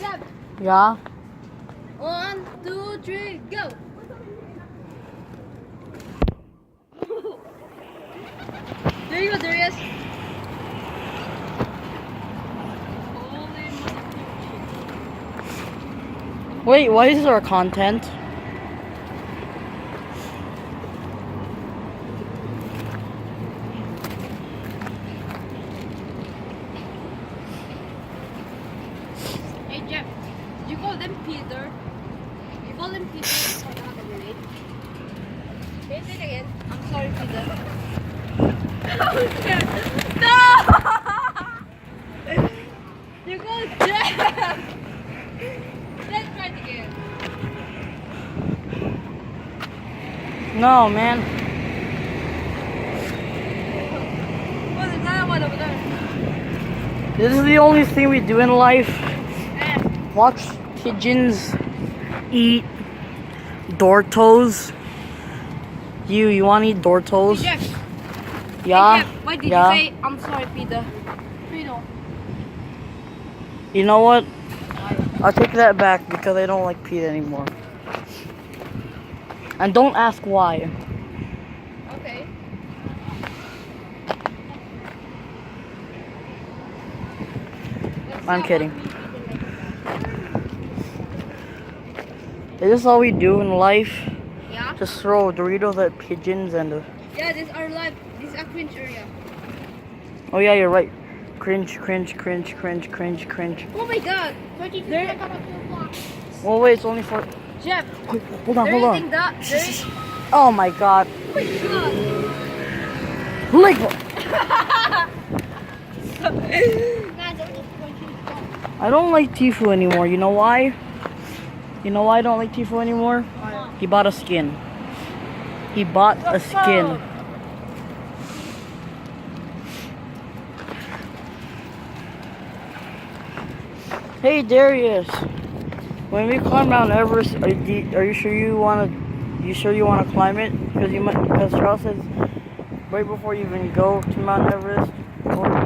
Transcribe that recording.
Jab. Yeah? 1, 2, 3, go. There you go, Darius. Holy motherfucker. Wait, why is there content? Hey Jeff, you call them Peter? You call them Peter? Say it again. I'm sorry, Peter. No! You call Jeff! Let's try it again. No, man. What's another one over there? This is the only thing we do in life. Eh. Watch pigeons eat Dortos. You want to eat Dortos? Jeff, Yeah? hey Jeff, why did Yeah? you say I'm sorry, Peter? Peter. You know what? I'll take that back because I don't like Pete anymore. And don't ask why. Okay. I'm kidding. Is this all we do in life? Yeah? Just throw Doritos at pigeons and... Yeah, this is our life. This is a cringe area. Oh yeah, you're right. Cringe, cringe, cringe, cringe, cringe, cringe. Oh my god! There, Oh wait, it's only for... Jeff, Wait, hold on, there hold you on. think that? There is... Oh my god. Oh my god! Lego! I don't like Tifu anymore. You know why? You know why I don't like Tifu anymore? He bought a skin. He bought a skin. Hey Darius, when we climb Mount Everest, are you sure you wanna climb it? Because Charles says right before you even go to Mount Everest, or